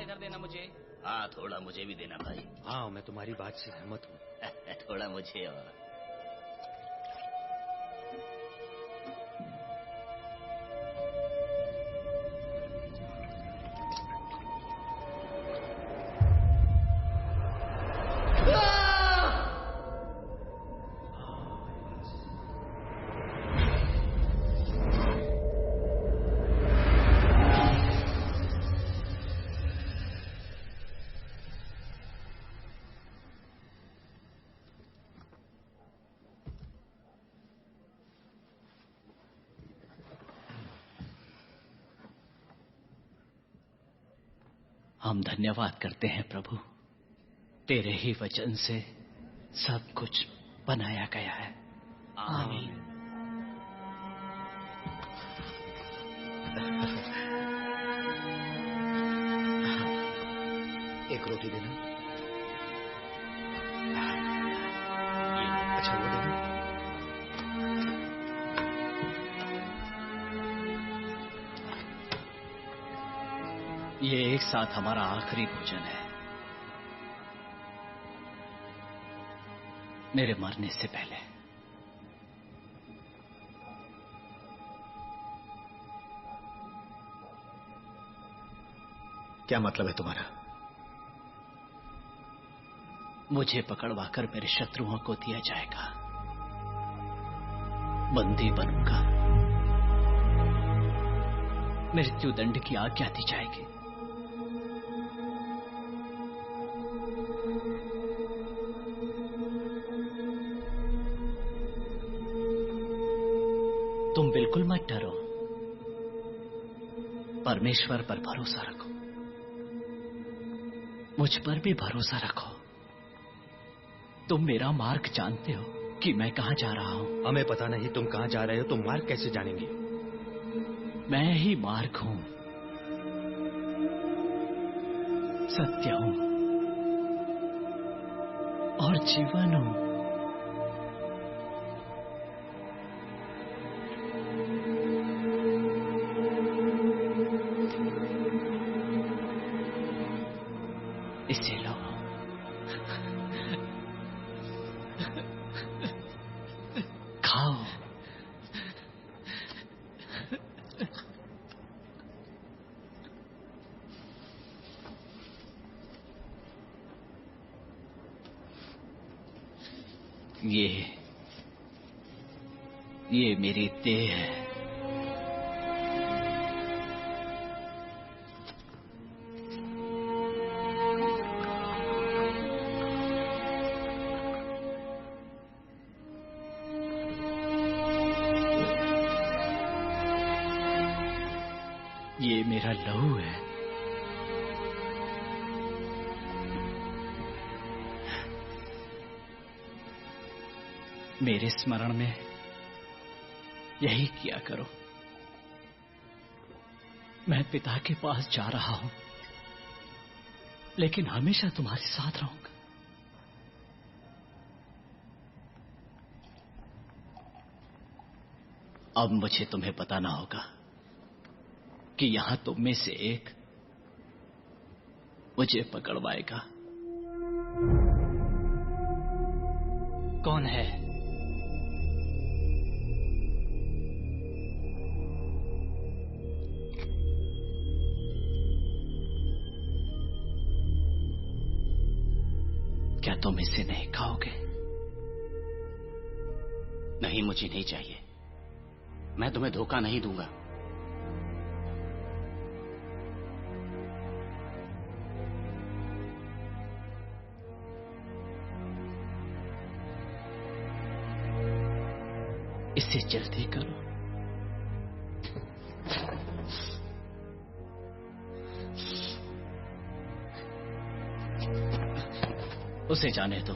इधर देना मुझे। हाँ, थोड़ा मुझे भी देना भाई। हाँ, मैं तुम्हारी बात से सहमत हूँ। थोड़ा मुझे और। हम धन्यवाद करते हैं प्रभु, तेरे ही वचन से सब कुछ बनाया गया है। आमीन। एक रोटी देना। अच्छा, वो देना। ये एक साथ हमारा आखिरी भोजन है, मेरे मरने से पहले। क्या मतलब है तुम्हारा? मुझे पकड़वाकर मेरे शत्रुओं को दिया जाएगा, बंदी बनूंगा, मृत्यु दंड की आज्ञा दी जाएगी। तुम बिल्कुल मत डरो, परमेश्वर पर भरोसा रखो, मुझ पर भी भरोसा रखो। तुम मेरा मार्ग जानते हो कि मैं कहां जा रहा हूं। हमें पता नहीं तुम कहां जा रहे हो, तुम मार्ग कैसे जानेंगे? मैं ही मार्ग हूं, सत्य हूं और जीवन हूं। इसे लो, खाओ। ये मेरी देह है। ये मेरा लहू है। मेरे स्मरण में यही किया करो। मैं पिता के पास जा रहा हूं, लेकिन हमेशा तुम्हारे साथ रहूंगा। अब मुझे तुम्हें बताना होगा कि यहां तुम में से एक मुझे पकड़वाएगा। कौन है? क्या तुम इसे नहीं खाओगे? नहीं, मुझे नहीं चाहिए। मैं तुम्हें धोखा नहीं दूंगा। इसे जल्दी करो। उसे जाने दो।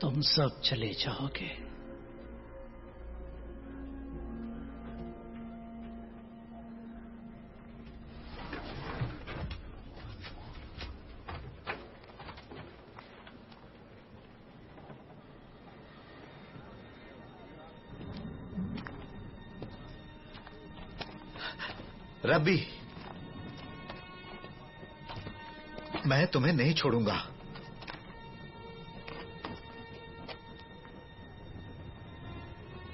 तुम सब चले जाओगे। रब्बी, मैं तुम्हें नहीं छोड़ूंगा।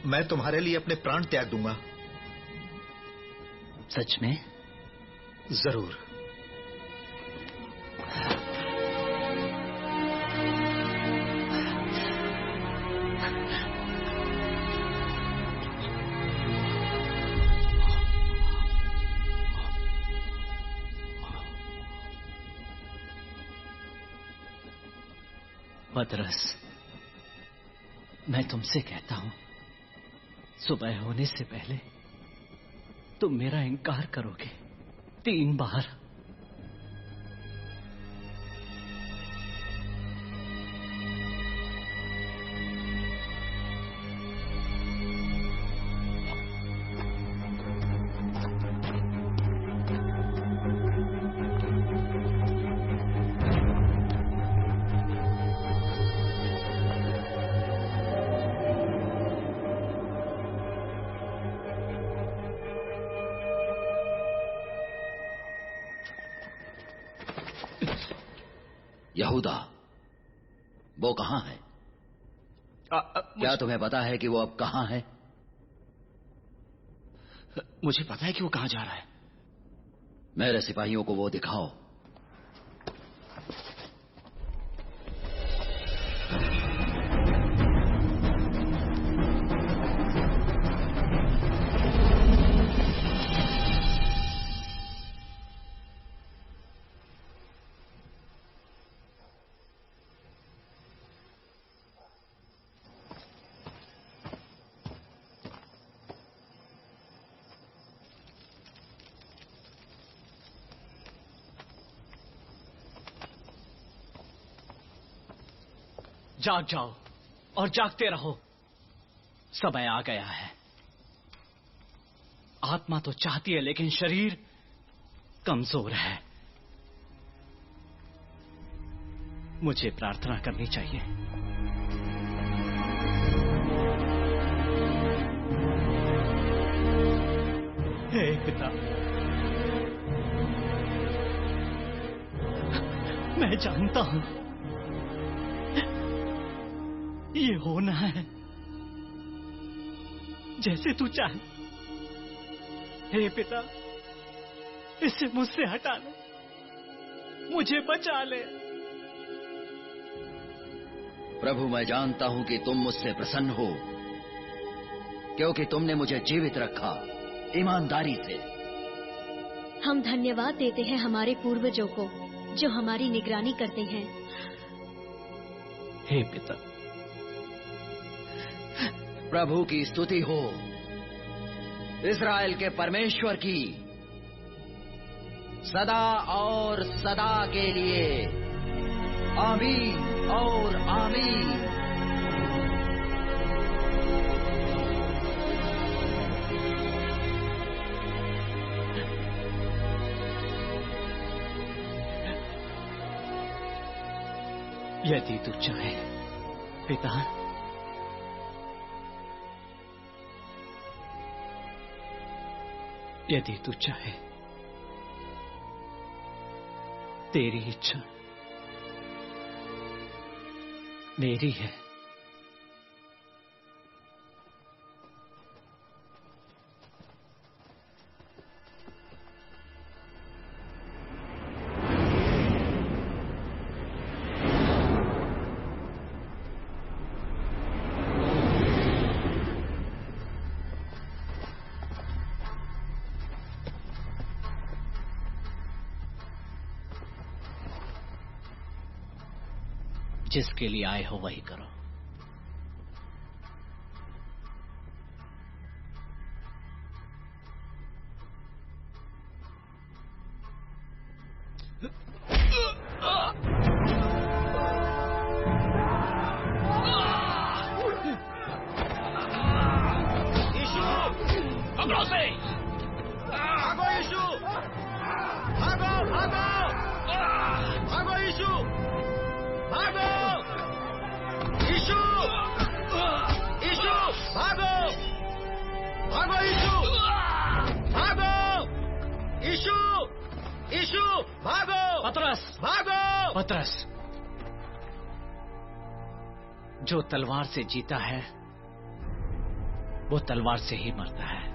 मैं तुम्हारे लिए अपने प्राण त्याग दूंगा। सच में? जरूर। पतरस, मैं तुमसे कहता हूं, सुबह होने से पहले तुम मेरा इनकार करोगे 3 बार। यहूदा, वो कहां है? क्या तुम्हें पता है कि वो अब कहां है? मुझे पता है कि वो कहां जा रहा है। मेरे सिपाहियों को वो दिखाओ। जाग जाओ और जागते रहो, समय आ गया है। आत्मा तो चाहती है लेकिन शरीर कमजोर है। मुझे प्रार्थना करनी चाहिए। हे पिता, मैं जानता हूं ये होना है जैसे तू चाहे। हे पिता, इसे मुझसे हटा ले, मुझे बचा ले। प्रभु, मैं जानता हूं कि तुम मुझसे प्रसन्न हो, क्योंकि तुमने मुझे जीवित रखा ईमानदारी से। हम धन्यवाद देते हैं हमारे पूर्वजों को जो हमारी निगरानी करते हैं। हे पिता, प्रभु की स्तुति हो, इस्राएल के परमेश्वर की, सदा और सदा के लिए। आमीन और आमीन। यदि तू चाहे पिता, यदि तू चाहे, तेरी इच्छा मेरी है। जिसके लिए आए हो वही करो। पतरस, जो तलवार से जीता है वो तलवार से ही मरता है।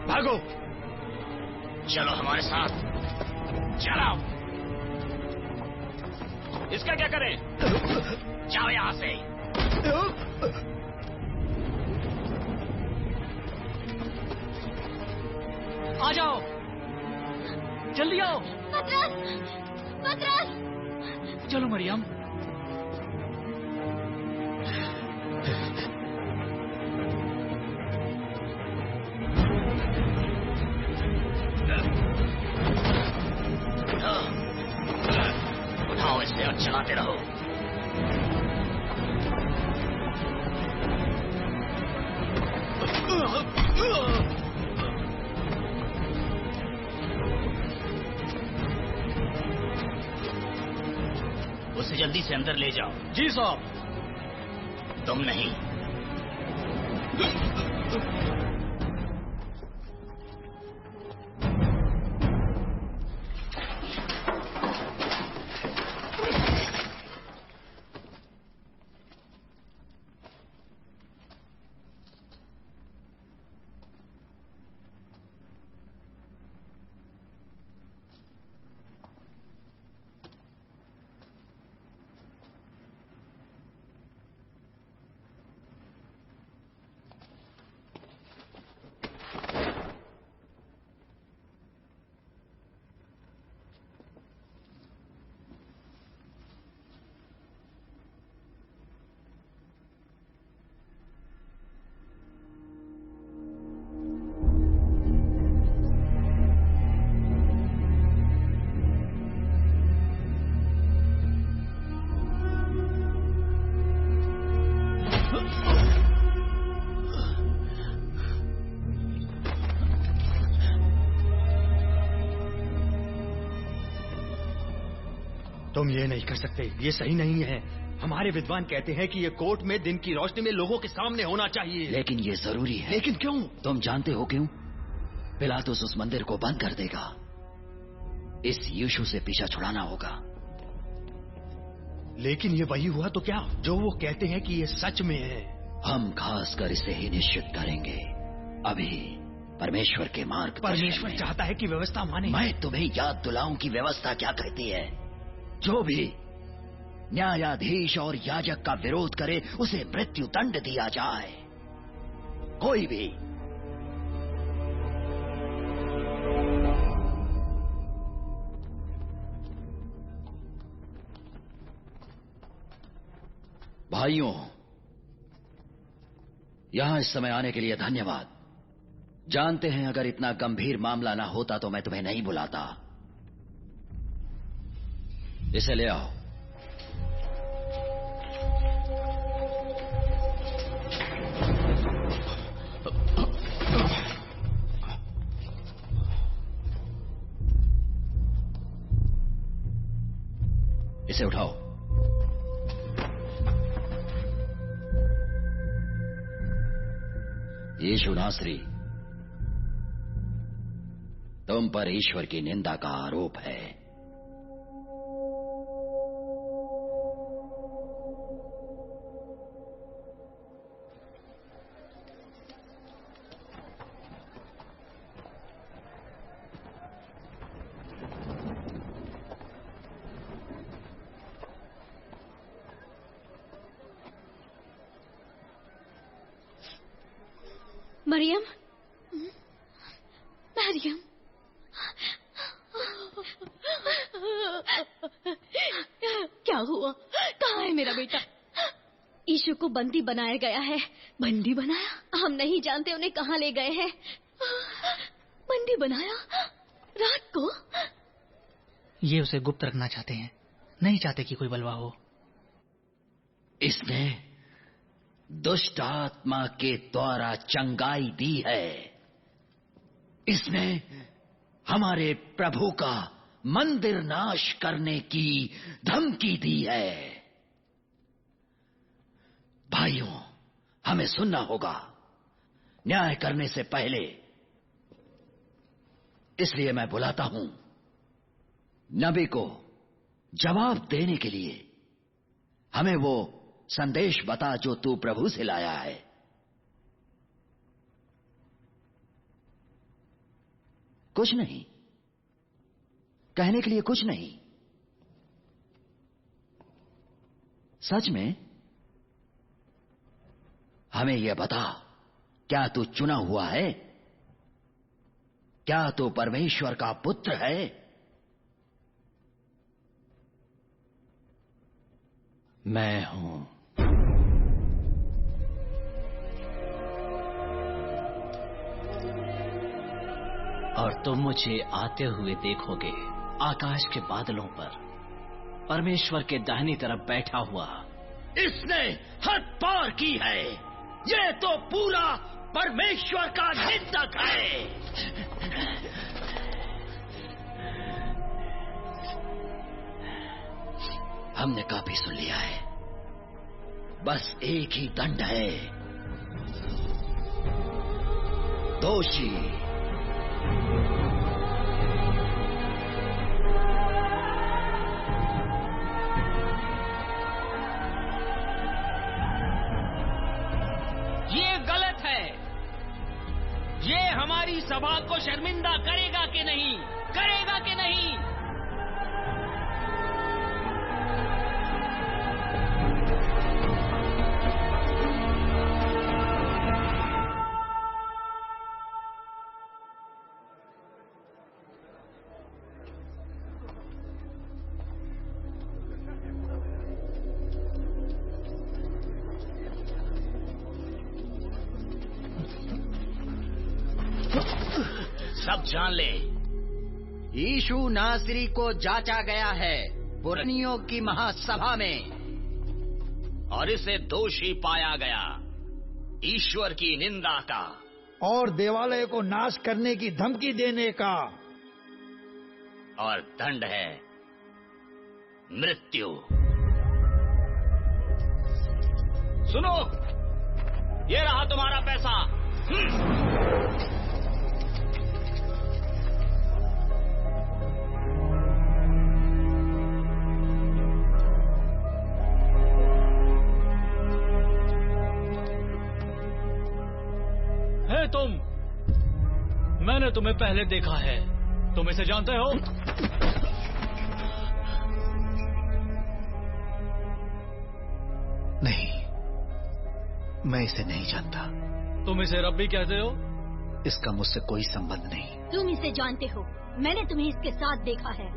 भागो, चलो हमारे साथ, चलो। इसका क्या करें? जाओ यहां से। आ जाओ, जल्दी आओ। पतरस, पतरस। चलो मरियम। उठाओ इसे और चलाते रहो। उसे जल्दी से अंदर ले जाओ। जी साहब। तुम नहीं। तुम ये नहीं कर सकते, ये सही नहीं है। हमारे विद्वान कहते हैं कि ये कोर्ट में दिन की रोशनी में लोगों के सामने होना चाहिए। लेकिन ये जरूरी है। लेकिन क्यों? तुम जानते हो क्यों? पिलातुस उस मंदिर को बंद कर देगा। इस यीशु से पीछा छुड़ाना होगा। लेकिन ये वही हुआ तो क्या जो वो कहते हैं कि ये सच में है? हम खासकर इसे ही निश्चित करेंगे। अभी परमेश्वर के मार्ग। परमेश्वर चाहता है कि व्यवस्था माने। मैं तुम्हें याद दिलाऊं कि व्यवस्था क्या कहती है। जो भी न्यायाधीश और याजक का विरोध करे उसे मृत्यु दंड दिया जाए। कोई भी भाइयों, यहां इस समय आने के लिए धन्यवाद। जानते हैं अगर इतना गंभीर मामला ना होता तो मैं तुम्हें नहीं बुलाता। इसे ले आओ। इसे उठाओ। यीशु नासरी, तुम पर ईश्वर की निंदा का आरोप है। मरियम, मरियम, क्या हुआ? कहाँ है मेरा बेटा? यीशु को बंदी बनाया गया है। बंदी बनाया? हम नहीं जानते उन्हें कहाँ ले गए हैं। बंदी बनाया? रात को? ये उसे गुप्त रखना चाहते हैं, नहीं चाहते कि कोई बलवा हो। इसने दुष्ट आत्मा के द्वारा चंगाई दी है। इसने हमारे प्रभु का मंदिर नाश करने की धमकी दी है। भाइयों, हमें सुनना होगा न्याय करने से पहले। इसलिए मैं बुलाता हूं नबी को जवाब देने के लिए। हमें वो संदेश बता जो तू प्रभु से लाया है। कुछ नहीं कहने के लिए, कुछ नहीं। सच में हमें यह बता, क्या तू चुना हुआ है? क्या तू परमेश्वर का पुत्र है? मैं हूं। और तुम मुझे आते हुए देखोगे आकाश के बादलों पर, परमेश्वर के दाहिनी तरफ बैठा हुआ। इसने हद पार की है। ये तो पूरा परमेश्वर का निंदक है। हमने काफी सुन लिया है। बस एक ही दंड है, दोषी। ये गलत है। ये हमारी सभा को शर्मिंदा करेगा कि नहीं? करेगा कि नहीं? सब जान ले, यीशु नासरी को जांचा गया है पुरानियों की महासभा में, और इसे दोषी पाया गया ईश्वर की निंदा का और देवालय को नाश करने की धमकी देने का। और दंड है मृत्यु। सुनो, ये रहा तुम्हारा पैसा। तुम, मैंने तुम्हें पहले देखा है। तुम इसे जानते हो? नहीं, मैं इसे नहीं जानता। तुम इसे रब्बी कहते हो? इसका मुझसे कोई संबंध नहीं। तुम इसे जानते हो, मैंने तुम्हें इसके साथ देखा है।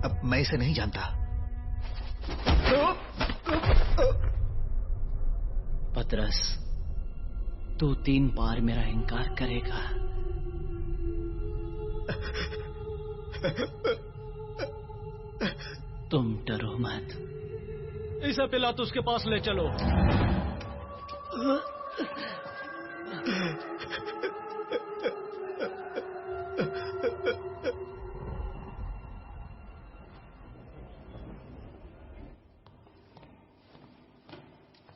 अब मैं इसे नहीं जानता। पतरस, तू 3 बार मेरा इनकार करेगा। तुम डरो मत। इसे पिलातुस के पास ले चलो।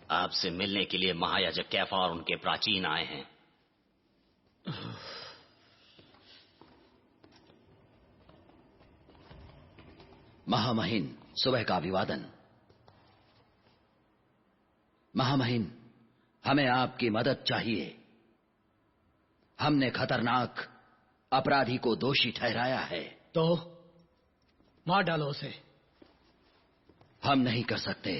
आपसे मिलने के लिए महायाजक कैफा और उनके प्राचीन आए हैं। महामहिम, सुबह का अभिवादन। महामहिम, हमें आपकी मदद चाहिए। हमने खतरनाक अपराधी को दोषी ठहराया है। तो मार डालो उसे। हम नहीं कर सकते।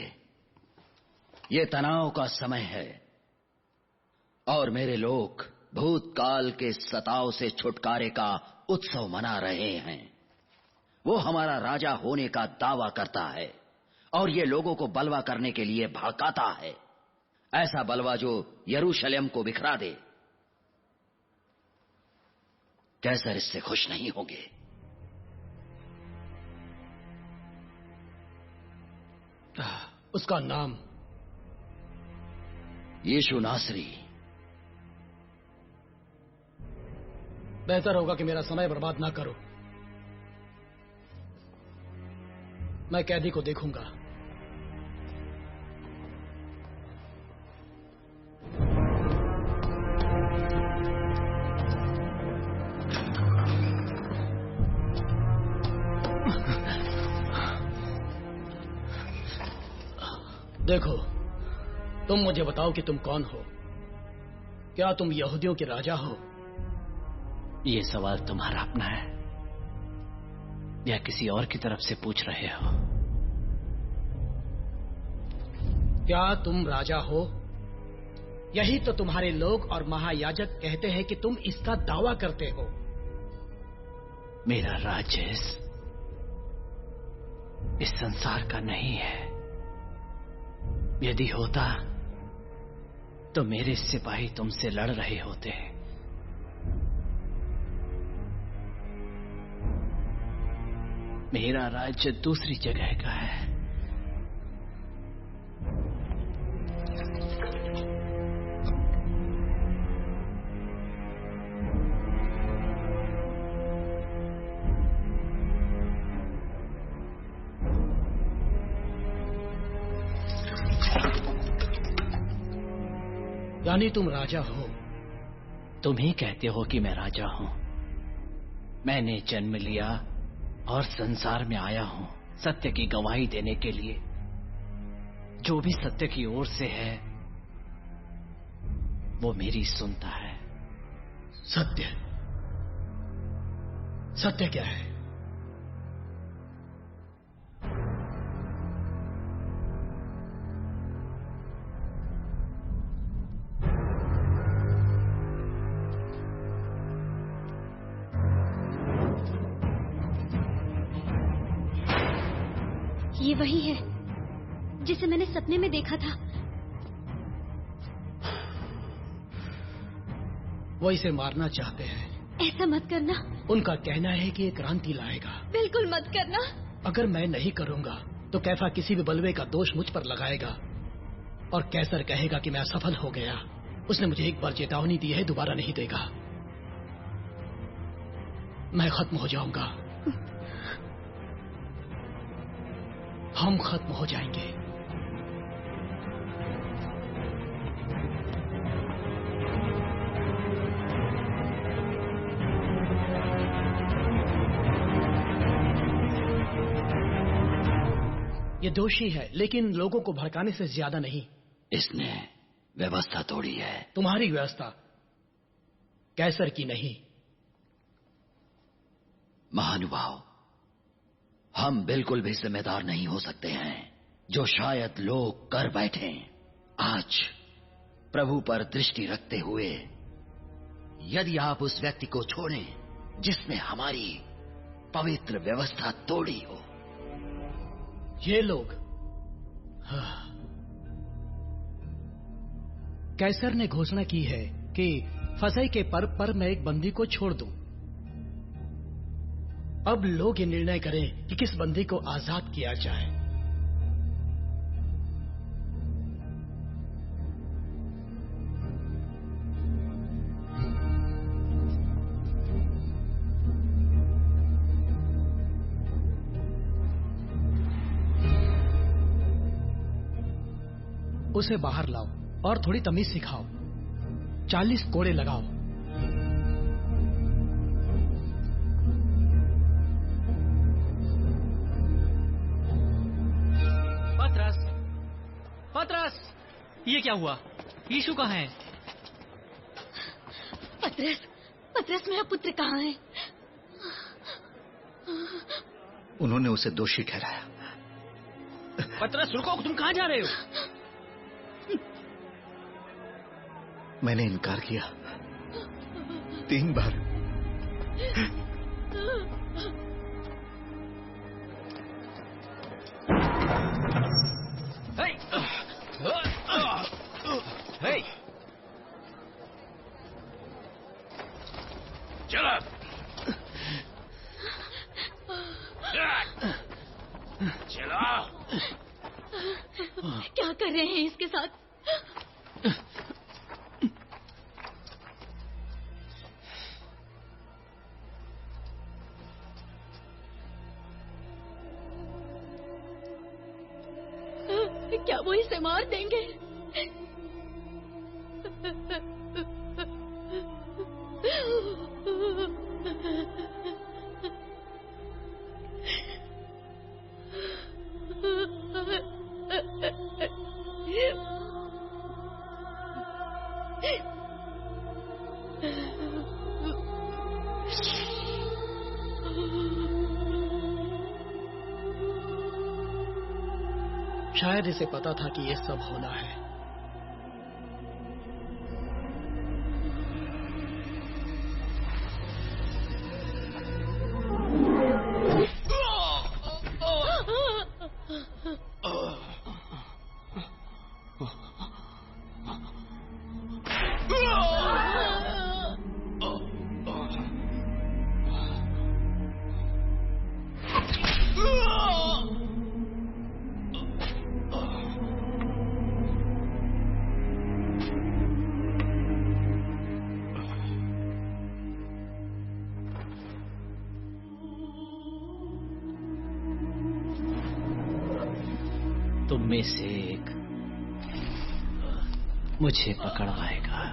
ये तनाव का समय है और मेरे लोग भूतकाल के सताव से छुटकारे का उत्सव मना रहे हैं। वो हमारा राजा होने का दावा करता है और ये लोगों को बलवा करने के लिए भड़काता है, ऐसा बलवा जो यरूशलेम को बिखरा दे। कैसर इससे खुश नहीं होंगे। उसका नाम यीशु नासरी। बेहतर होगा कि मेरा समय बर्बाद ना करो। मैं कैदी को देखूंगा। देखो, तुम मुझे बताओ कि तुम कौन हो। क्या तुम यहूदियों के राजा हो? ये सवाल तुम्हारा अपना है या किसी और की तरफ से पूछ रहे हो? क्या तुम राजा हो? यही तो तुम्हारे लोग और महायाजक कहते हैं कि तुम इसका दावा करते हो। मेरा राज्य इस संसार का नहीं है। यदि होता तो मेरे सिपाही तुमसे लड़ रहे होते। मेरा राज्य दूसरी जगह का है। यानी तुम राजा हो? तुम ही कहते हो कि मैं राजा हूं। मैंने जन्म लिया और संसार में आया हूं सत्य की गवाही देने के लिए। जो भी सत्य की ओर से है वो मेरी सुनता है। सत्य? सत्य क्या है? ये वही है जिसे मैंने सपने में देखा था। वो इसे मारना चाहते हैं। ऐसा मत करना। उनका कहना है कि ये क्रांति लाएगा। बिल्कुल मत करना। अगर मैं नहीं करूंगा तो कैफा किसी भी बलवे का दोष मुझ पर लगाएगा और कैसर कहेगा कि मैं असफल हो गया। उसने मुझे एक बार चेतावनी दी है, दोबारा नहीं देगा। मैं खत्म हो जाऊंगा। हम खत्म हो जाएंगे। ये दोषी है, लेकिन लोगों को भड़काने से ज्यादा नहीं। इसने व्यवस्था तोड़ी है। तुम्हारी व्यवस्था, कैसर की नहीं। महानुभाव, हम बिल्कुल भी जिम्मेदार नहीं हो सकते हैं जो शायद लोग कर बैठे। आज प्रभु पर दृष्टि रखते हुए यदि आप उस व्यक्ति को छोड़ें जिसने हमारी पवित्र व्यवस्था तोड़ी हो। ये लोग, कैसर ने घोषणा की है कि फसह के पर्व पर मैं एक बंदी को छोड़ दूं। अब लोग ये निर्णय करें कि किस बंदी को आजाद किया जाए। उसे बाहर लाओ और थोड़ी तमीज सिखाओ। 40 कोड़े लगाओ। पतरस, ये क्या हुआ? यीशु कहाँ है? पतरस मेरा पुत्र कहाँ है? उन्होंने उसे दोषी ठहराया। पतरस रुको, तुम कहाँ जा रहे हो? मैंने इनकार किया 3 बार। चलो। क्या कर रहे हैं इसके साथ? क्या वो इसे मार देंगे? शायद इसे पता था कि ये सब होना है। तुम में से एक मुझे पकड़वाएगा।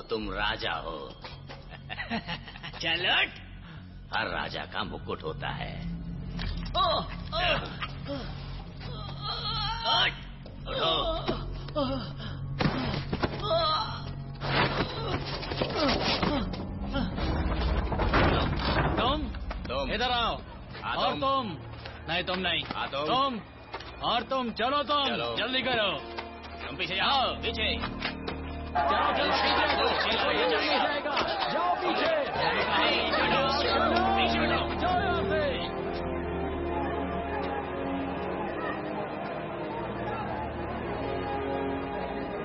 तुम राजा हो। चलो, हर राजा का मुकुट होता है। तुम इधर आओ। और तुम नहीं, तुम नहीं, तुम और तुम चलो, तुम जल्दी करो। तुम पीछे जाओ, पीछे जाओ, जाओ पीछे।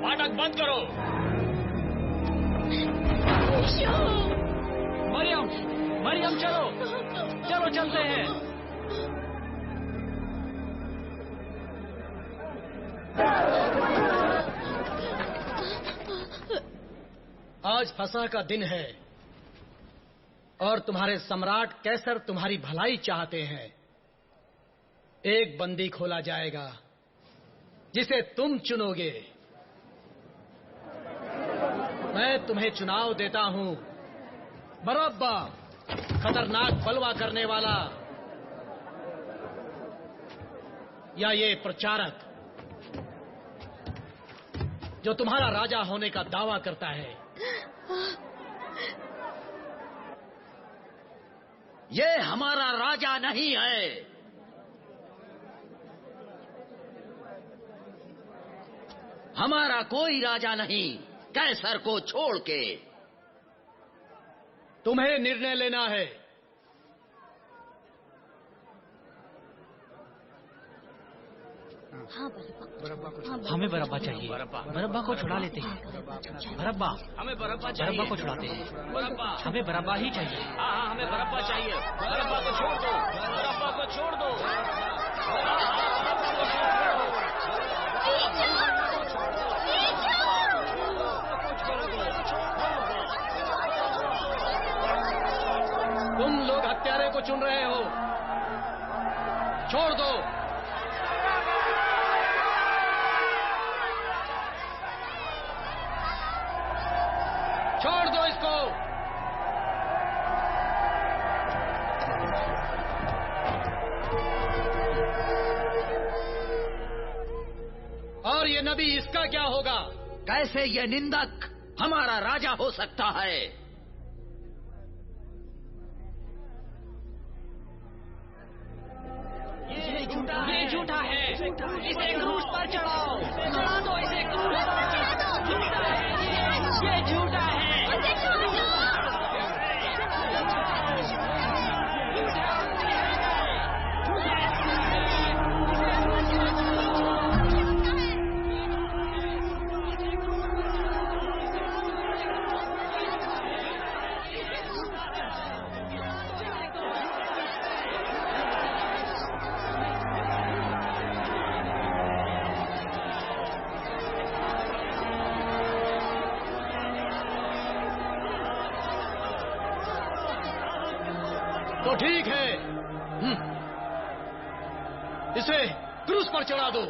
फाटक बंद करो। मरियम, मरियम चलो, चलो चलते हैं। आज फसह का दिन है और तुम्हारे सम्राट कैसर तुम्हारी भलाई चाहते हैं। एक बंदी खोला जाएगा जिसे तुम चुनोगे। मैं तुम्हें चुनाव देता हूं, बरअब्बा खतरनाक बलवा करने वाला या ये प्रचारक जो तुम्हारा राजा होने का दावा करता है। ये हमारा राजा नहीं है। हमारा कोई राजा नहीं कैसर को छोड़ के। तुम्हें निर्णय लेना है। हाँ बरब्बा, हमें बरब्बा चाहिए। बरब्बा को छुड़ा लेते हैं। बरब्बा, हमें बरब्बा चाहिए। बरब्बा को छुड़ाते हैं। बरब्बा, हमें बरब्बा ही चाहिए। हाँ हमें बरब्बा चाहिए। बरब्बा को छोड़ दो, बरब्बा को छोड़ दो। तुम लोग हत्यारे को चुन रहे हो, छोड़ दो। छोड़ दो इसको। और ये नबी, इसका क्या होगा? कैसे ये निंदक हमारा राजा हो सकता है? ये झूठा है। इसे क्रूस पर चढ़ाओ। चढ़ा दो इसे क्रूस पर। झूठा है ये झूठा है। तो ठीक है, इसे क्रूस पर चढ़ा दो।